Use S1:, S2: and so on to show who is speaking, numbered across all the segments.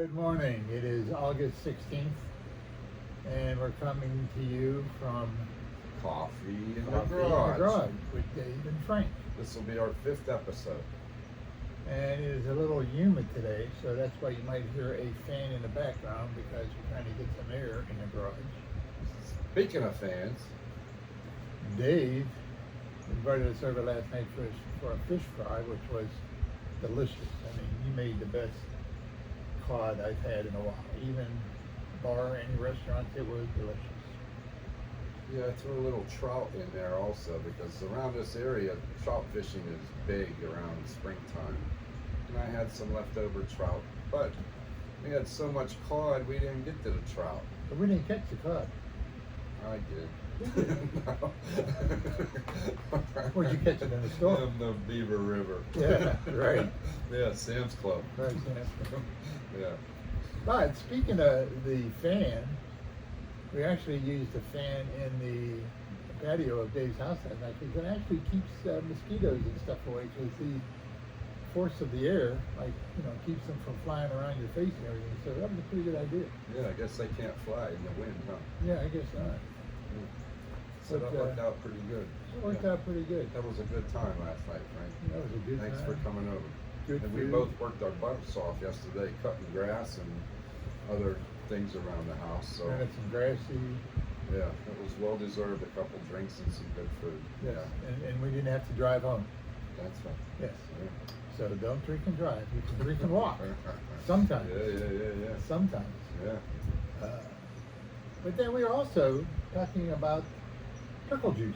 S1: Good morning. It is August 16th, and we're coming to you from
S2: Coffee in the
S1: Coffee
S2: Garage.
S1: in the Garage with Dave and Frank.
S2: This will be our 5th episode.
S1: And it is a little humid today, so that's why you might hear a fan in the background because we're trying to get some air in the garage.
S2: Speaking of fans,
S1: Dave invited us over last night for a fish fry, which was delicious. I mean, you made the best cod I've had in a while. Even bar any restaurant, it was delicious.
S2: yeah, I threw a little trout in there also because around this area, trout fishing is big around springtime. And I had some leftover trout, but we had so much cod, we didn't get to the trout.
S1: But we didn't catch the cod.
S2: I did. No.
S1: Where'd you catch it, in the store?
S2: In the Beaver River.
S1: Yeah, right.
S2: Yeah, Sam's Club.
S1: Right, yeah.
S2: Yeah.
S1: But speaking of the fan, we actually used the fan in the patio of Dave's house that night because it actually keeps mosquitoes and stuff away because the force of the air, keeps them from flying around your face and everything. So that was a pretty good idea.
S2: Yeah, I guess they can't fly in the wind, huh?
S1: Yeah, I guess not.
S2: So that
S1: But,
S2: worked out pretty good.
S1: It worked out pretty good.
S2: That was a good time last night, Frank.
S1: That was a good
S2: Thanks
S1: time.
S2: for coming over.
S1: Good
S2: And we
S1: food.
S2: both worked our butts off yesterday, cutting grass and other things around the house. So
S1: Planted some grass seed.
S2: yeah, it was well deserved. A couple drinks and some good food.
S1: Yes.
S2: Yeah,
S1: And we didn't have to drive home.
S2: that's right.
S1: Yes.
S2: Yeah.
S1: So don't drink and drive. You can drink and walk. Sometimes.
S2: Yeah.
S1: Sometimes.
S2: Yeah.
S1: But then we were also talking about pickle juice.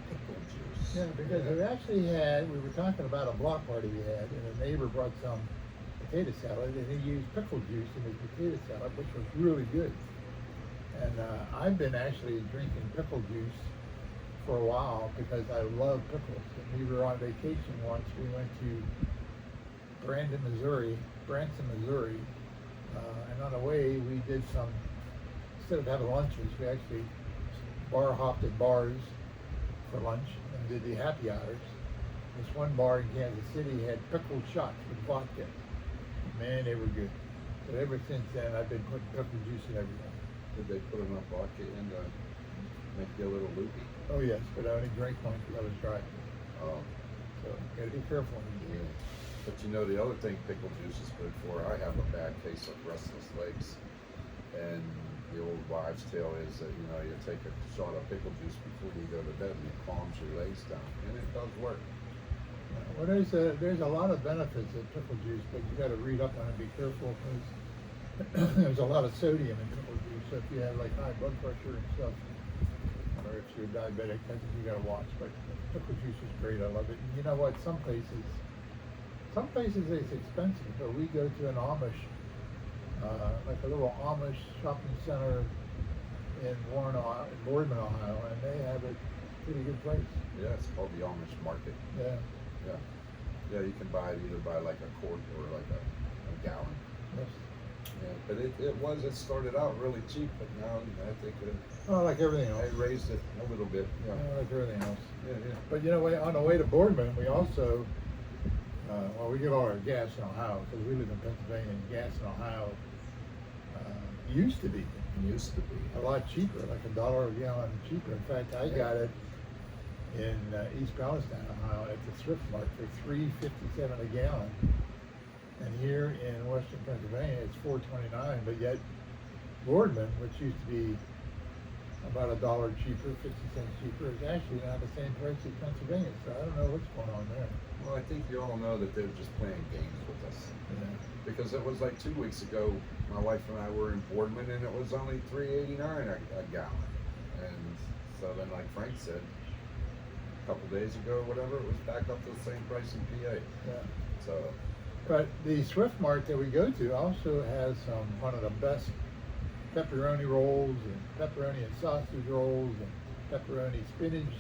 S2: Pickle juice.
S1: Yeah, because we were talking about a block party we had, and a neighbor brought some potato salad, and he used pickle juice in his potato salad, which was really good. And I've been actually drinking pickle juice for a while because I love pickles. And we were on vacation once. We went to Branson, Missouri, and on the way we did some. Instead of having lunches, we actually bar hopped at bars for lunch and did the happy hours. This one bar in Kansas City had pickled shots with vodka. Man, they were good. So ever since then, I've been putting pickle juice in everything.
S2: Did they put enough vodka in to make you a little loopy?
S1: Oh yes, but I only drank one because I was driving.
S2: Oh.
S1: So you gotta be careful when you do
S2: Yeah.
S1: it.
S2: But you know the other thing pickle juice is good for, I have a bad case of restless legs. And the old wives' tale is that, you take a shot of pickle juice before you go to bed and it calms your legs down. And it does work.
S1: Well, there's a lot of benefits of pickle juice, but you got to read up on it. Be careful because there's a lot of sodium in pickle juice. So if you have like high blood pressure and stuff, or if you're diabetic, I think you got to watch. But pickle juice is great. I love it. And you know what? Some places it's expensive, but we go to an Amish, like a little Amish shopping center in Boardman, Ohio, and they have a pretty good price.
S2: Yeah, it's called the Amish market.
S1: Yeah.
S2: Yeah. Yeah, you can buy it either by like a quart or like a gallon.
S1: Yes.
S2: Yeah, but it started out really cheap, but now I think
S1: Well, like everything else.
S2: they raised it a little bit. Yeah.
S1: Like everything else.
S2: Yeah.
S1: But on the way to Boardman, we also, we get all our gas in Ohio because we live in Pennsylvania, and gas in Ohio used to be
S2: Used to be.
S1: a lot cheaper, like $1 a gallon cheaper. In fact, I got it in East Palestine, Ohio, at the Thrift Mart for $3.57 a gallon, and here in Western Pennsylvania it's $4.29. But yet Boardman, which used to be about $1 cheaper, 50 cents cheaper, is actually now the same price as Pennsylvania. So I don't know what's going on there.
S2: Well, I think you all know that they're just playing games with us.
S1: Yeah.
S2: Because it was like 2 weeks ago, my wife and I were in Boardman, and it was only $3.89 a gallon. And so then, like Frank said, a couple days ago, whatever, it was back up to the same price in PA.
S1: Yeah.
S2: So,
S1: But the Swift Mart that we go to also has one of the best pepperoni rolls and pepperoni and sausage rolls and pepperoni spinach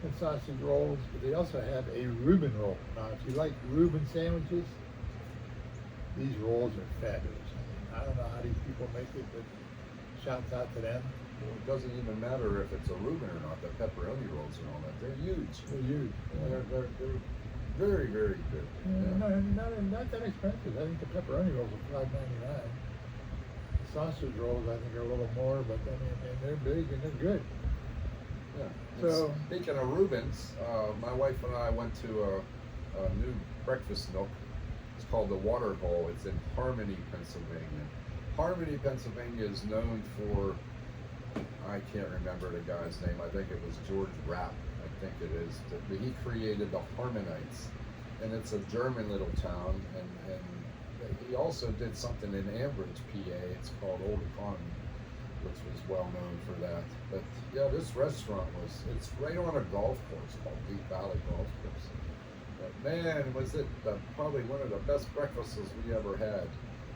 S1: and sausage rolls. But they also have a Reuben roll. Now, if you like Reuben sandwiches, these rolls are fabulous. I don't know how these people make it, but shouts out to them.
S2: well, it doesn't even matter if it's a Reuben or not. The pepperoni rolls and all that, they're huge.
S1: They're huge.
S2: They're Very, very good.
S1: Yeah, not that expensive. I think the pepperoni rolls are $5.99. The sausage rolls I think are a little more, but I mean and they're big and they're good.
S2: Yeah.
S1: So-
S2: Speaking of Rubens, my wife and I went to a new breakfast nook. It's called the Water Hole. It's in Harmony, Pennsylvania. Harmony, Pennsylvania is known for, I can't remember the guy's name. I think it was George Rapp. I think it is. He created the Harmonites, and it's a German little town. And he also did something in Ambridge, PA. It's called Old Economy, which was well known for that. But yeah, this restaurant it's right on a golf course called Deep Valley Golf Course. But man, was it probably one of the best breakfasts we ever had.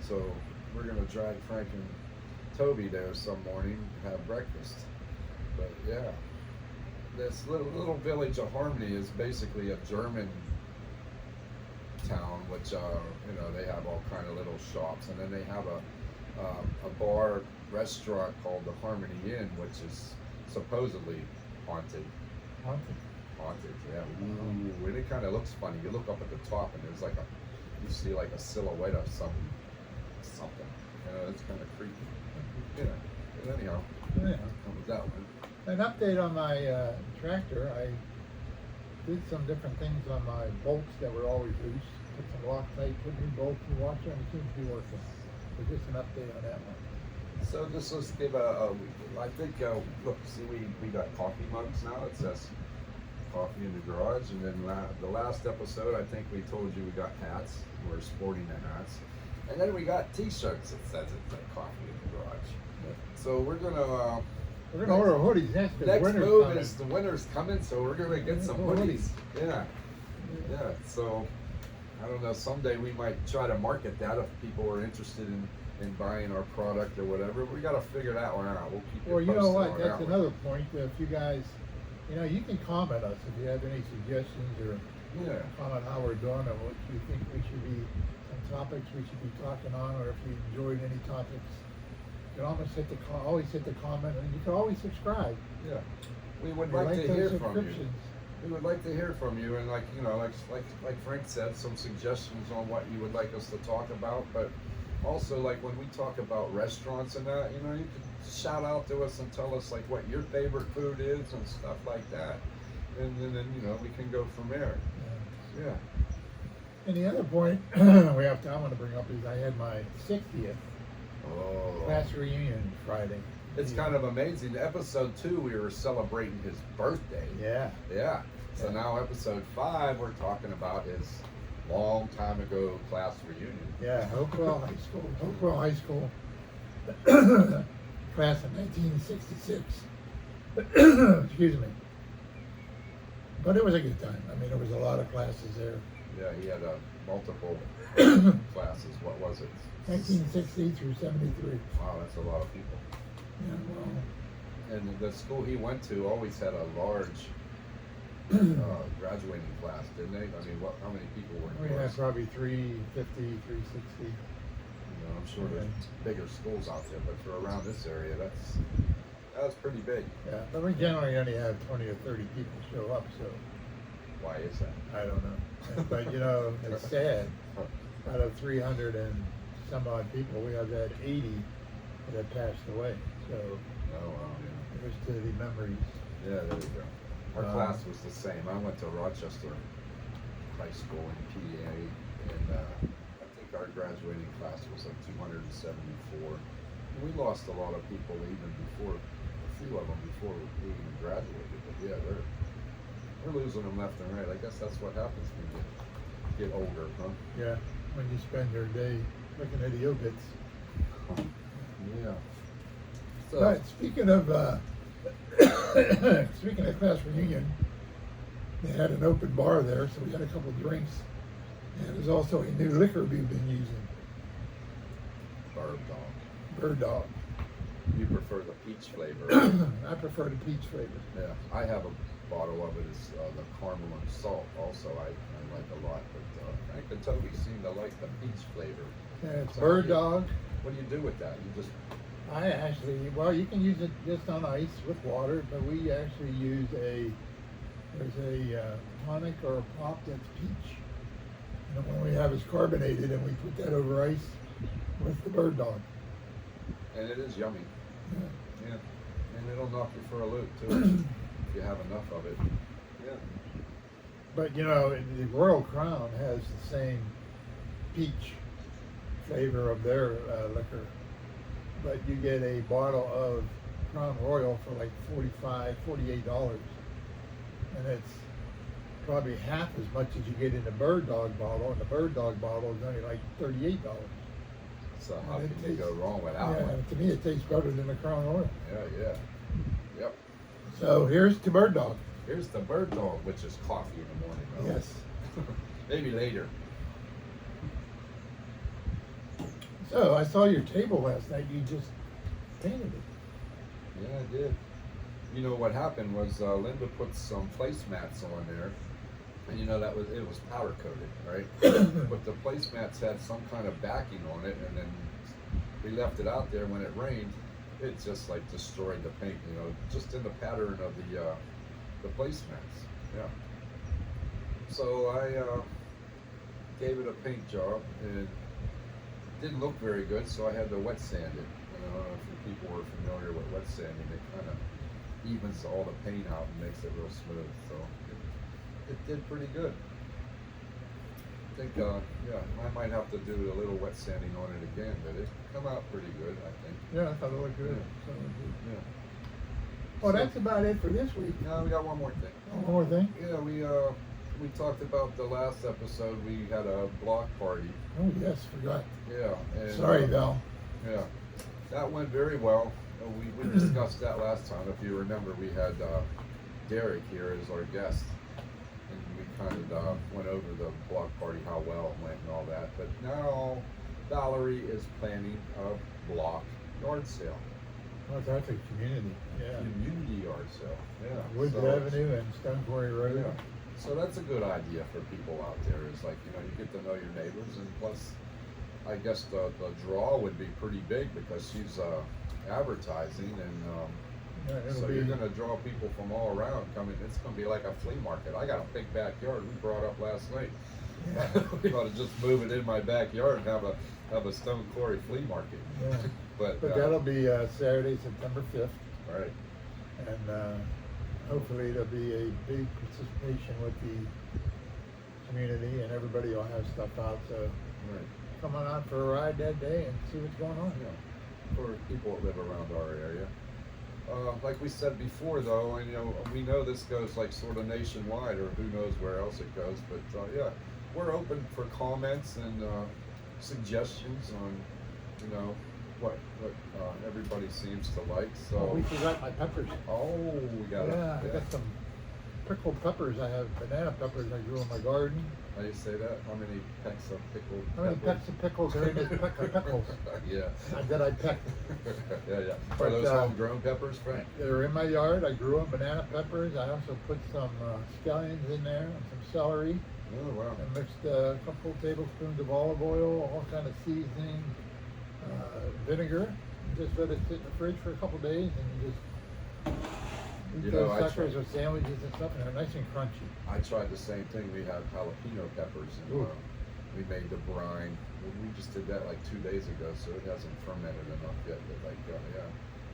S2: So we're gonna drag Frank and Toby there some morning to have breakfast. But yeah, this little village of Harmony is basically a German town, which they have all kind of little shops, and then they have a bar restaurant called the Harmony Inn, which is supposedly haunted. Haunted, yeah. Ooh, and it kind of looks funny. You look up at the top, and there's you see like a silhouette of something. It's kind of creepy. Yeah. But anyhow, that was that one.
S1: An update on my tractor. I did some different things on my bolts that were always loose. Put some Loctite, put new bolts, new washer, and it seems to be working. So just an update on that one.
S2: So this was give I think, look, see, we got coffee mugs now. It says coffee in the garage. And then the last episode, I think we told you we got hats. We're sporting the hats. And then we got t-shirts that says it's like coffee in the garage. So we're gonna
S1: order hoodies next.
S2: Next
S1: winter's
S2: move
S1: coming.
S2: is the winter's coming, so we're gonna get some hoodies. Yeah. So I don't know. Someday we might try to market that if people are interested in buying our product or whatever. We got to figure that one out. We'll keep you
S1: Well, you
S2: posted
S1: know what?
S2: on
S1: That's
S2: that
S1: another point. If you guys, you can comment us if you have any suggestions or
S2: Yeah.
S1: comment how we're doing or what you think we should be, some topics we should be talking on, or if you enjoyed any topics. You can always always hit the comment, and you can always subscribe.
S2: Yeah. We would
S1: We
S2: like to
S1: those
S2: hear from you.
S1: subscriptions.
S2: We would like to hear from you, and like Frank said, some suggestions on what you would like us to talk about. But also, like when we talk about restaurants and that, you can shout out to us and tell us like what your favorite food is and stuff like that, and then we can go from there. Yeah.
S1: And the other point I want to bring up is I had my 60th
S2: Oh.
S1: class reunion Friday.
S2: It's kind of amazing. Episode 2, we were celebrating his birthday.
S1: Yeah.
S2: Yeah. So
S1: Yeah.
S2: now episode 5, we're talking about his long time ago class reunion.
S1: Yeah, Hopewell High School, class of 1966. Excuse me. But it was a good time. I mean, there was a lot of classes there.
S2: Yeah, he had multiple classes. What was it?
S1: 1960 through 73.
S2: Wow, that's a lot of people.
S1: Yeah, well,
S2: And the school he went to always had a large graduating class, didn't they? I mean, how many people were
S1: we
S2: in
S1: had
S2: yours?
S1: probably 350, 360.
S2: I'm sure there's bigger schools out there, but for around this area, that's pretty big.
S1: Yeah, but we generally only have 20 or 30 people show up, so
S2: Why is that?
S1: I don't know. But it's sad. Out of 300 and some odd people, we have had 80 that have passed away. So
S2: Oh, wow.
S1: it was to the memories.
S2: Yeah, there you go. Our class was the same. I went to Rochester High School in PA, and I think our graduating class was like 274. And we lost a lot of people even before, a few of them before we even graduated. But yeah, we're losing them left and right. I guess that's what happens when you get older, huh?
S1: Yeah, when you spend your day looking at the obits.
S2: Yeah. So,
S1: But speaking of class reunion, they had an open bar there, so we had a couple of drinks. And there's also a new liquor we've been using, Bird Dog.
S2: you prefer the peach flavor?
S1: I prefer the peach flavor.
S2: Yeah, I have a bottle of it. It's the caramel and salt. Also, I like a lot. But Frank and Toby seem to like the peach flavor.
S1: And it's
S2: So
S1: Bird
S2: how do you-
S1: Dog.
S2: What do you do with that? You just
S1: You can use it just on ice with water, but we actually use a There's a tonic or a pop that's peach. And the one we have is carbonated, and we put that over ice with the bird dog.
S2: And it is yummy.
S1: Yeah.
S2: Yeah. And it'll knock you for a loop too if you have enough of it. Yeah.
S1: But you know, the Royal Crown has the same peach flavor of their liquor, but you get a bottle of Crown Royal for like $48, and it's probably half as much as you get in the Bird Dog bottle, and the Bird Dog bottle is only like $38.
S2: So how
S1: And
S2: can
S1: it
S2: you go
S1: tastes-
S2: wrong with that
S1: yeah,
S2: one?
S1: to me it tastes better than the Crown Royal.
S2: Yeah. Yep.
S1: So here's to Bird Dog.
S2: Here's the bird dog, which is coffee in the morning. Though.
S1: Yes.
S2: Maybe later.
S1: So I saw your table last night. You just painted it.
S2: Yeah, I did. You know what happened was Linda put some placemats on there, and you know it was powder coated, right? But the placemats had some kind of backing on it, and then we left it out there. When it rained, it just like destroyed the paint. You know, just in the pattern of the placemats. Yeah. So I gave it a paint job, and it didn't look very good, so I had to wet sand it. And I don't know if you people were familiar with wet sanding. It kind of evens all the paint out and makes it real smooth. So it did pretty good. I think, yeah, I might have to do a little wet sanding on it again, but it come out pretty good, I think.
S1: Yeah, I thought it looked good.
S2: Yeah.
S1: So it looked good.
S2: Yeah.
S1: Well, that's about it for this week.
S2: No, we got one more thing.
S1: One more thing.
S2: Yeah, we talked about the last episode. We had a block party.
S1: Oh yes, forgot.
S2: Yeah. And,
S1: Sorry, Val.
S2: Yeah, that went very well. We discussed that last time. If you remember, we had Derek here as our guest, and we kind of went over the block party, how well it went and all that. But now Valerie is planning a block yard sale,
S1: Oh, that's a community. Yeah.
S2: community yard sale. Yeah,
S1: Woods
S2: so-
S1: Avenue and Stone Quarry Road.
S2: Yeah. So that's a good idea for people out there. Is like, you know, you get to know your neighbors, and plus, I guess the draw would be pretty big because she's advertising, and
S1: Yeah, it'll
S2: so
S1: be.
S2: you're gonna draw people from all around coming. It's gonna be like a flea market. I got a big backyard. We brought up last night.
S1: Yeah.
S2: We ought to just move it in my backyard and have a Stone Quarry flea market.
S1: Yeah.
S2: But
S1: But that'll be Saturday, September 5th,
S2: right.
S1: and hopefully there'll be a big participation with the community, and everybody will have stuff out. So
S2: Right.
S1: come on out for a ride that day and see what's going on.
S2: Yeah, for people that live around our area. Like we said before, though, and you know, we know this goes like sort of nationwide, or who knows where else it goes. But yeah, we're open for comments and suggestions on, you know, what everybody seems to like. So,
S1: Oh, we forgot my peppers.
S2: we got
S1: Yeah, I got some pickled peppers. I have banana peppers I grew in my garden.
S2: How do you say that? How many pecks of pickled
S1: How many
S2: peppers?
S1: pecks of pickles are in this peck of pickles
S2: Yeah.
S1: that I pecked?
S2: Yeah. Are
S1: But,
S2: those homegrown peppers, Frank?
S1: They're in my yard. I grew them banana peppers. I also put some scallions in there and some celery.
S2: Oh wow.
S1: And mixed a couple tablespoons of olive oil, all kind of seasoning, vinegar. Just let it sit in the fridge for a couple days, and you just eat
S2: You know,
S1: those
S2: I
S1: suckers
S2: tried-
S1: with sandwiches and stuff, and they're nice and crunchy.
S2: I tried the same thing. We have jalapeno peppers, and
S1: Ooh.
S2: we made the brine. We just did that like 2 days ago, so it hasn't fermented enough yet. But like, yeah,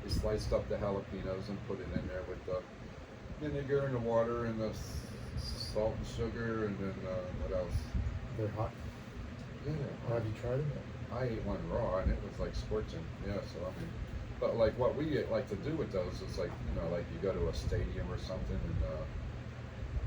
S2: we sliced up the jalapenos and put it in there with the vinegar and the water and the salt and sugar, and then what else?
S1: They're hot.
S2: Yeah,
S1: Have you tried them yet?
S2: I ate one raw, and it was like scorching. Yeah, so I mean, but like what we like to do with those is like, you know, like you go to a stadium or something, and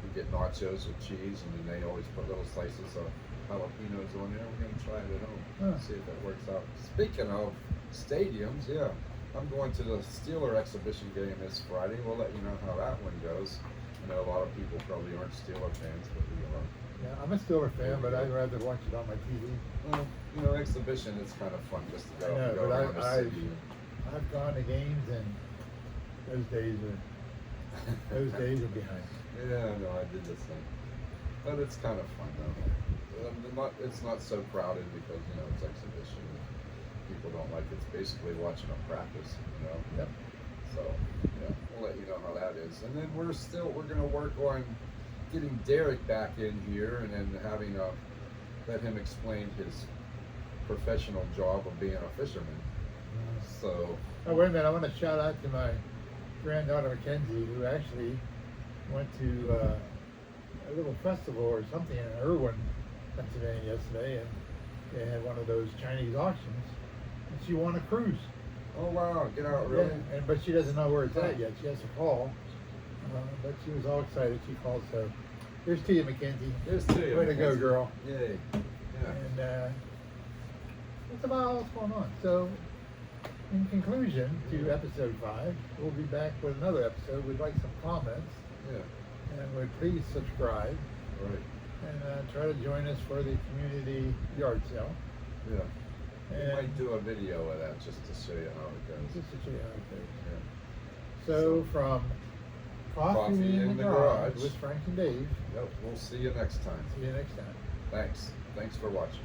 S2: you get nachos with cheese, and then they always put little slices of jalapenos on there. We're gonna try it at home,
S1: Huh.
S2: see if that works out. Speaking of stadiums, yeah, I'm going to the Steeler exhibition game this Friday. We'll let you know how that one goes. I know a lot of people probably aren't Steeler fans, but we are.
S1: Yeah, I'm a Steeler fan, but I'd rather watch it on my TV.
S2: Well, you know, exhibition, it's kind of fun just to
S1: I
S2: go,
S1: know,
S2: go
S1: but
S2: around the
S1: I-
S2: city.
S1: I've gone to games, and those days are behind.
S2: Yeah, no, I did the same. But it's kind of fun though. It's not so crowded because, you know, it's exhibition. People don't like it. It's basically watching a practice, you know.
S1: Yep.
S2: So, yeah. Yeah, we'll let you know how that is. And then we're gonna work on getting Derek back in here and then having let him explain his professional job of being a fisherman. So
S1: Oh, wait a minute, I want to shout out to my granddaughter Mackenzie, who actually went to a little festival or something in Irwin, Pennsylvania yesterday, and they had one of those Chinese auctions, and she won a cruise.
S2: oh wow, get out really?
S1: Yeah, but she doesn't know where it's at yet. She has to call, but she was all excited. She called, so here's to you, Mackenzie.
S2: There's two.
S1: Way to go, girl.
S2: Yay. Yeah.
S1: And that's about all that's going on. So, in conclusion to episode 5, we'll be back with another episode. We'd like some comments,
S2: Yeah.
S1: and would please subscribe
S2: Right.
S1: and try to join us for the community yard sale.
S2: Yeah. We
S1: And
S2: might do a video of that just to show you how it goes.
S1: just to show you how it goes.
S2: Yeah.
S1: So, from Coffee in the Garage with Frank and Dave.
S2: Yep. We'll see you next time.
S1: See you next time.
S2: Thanks. Thanks for watching.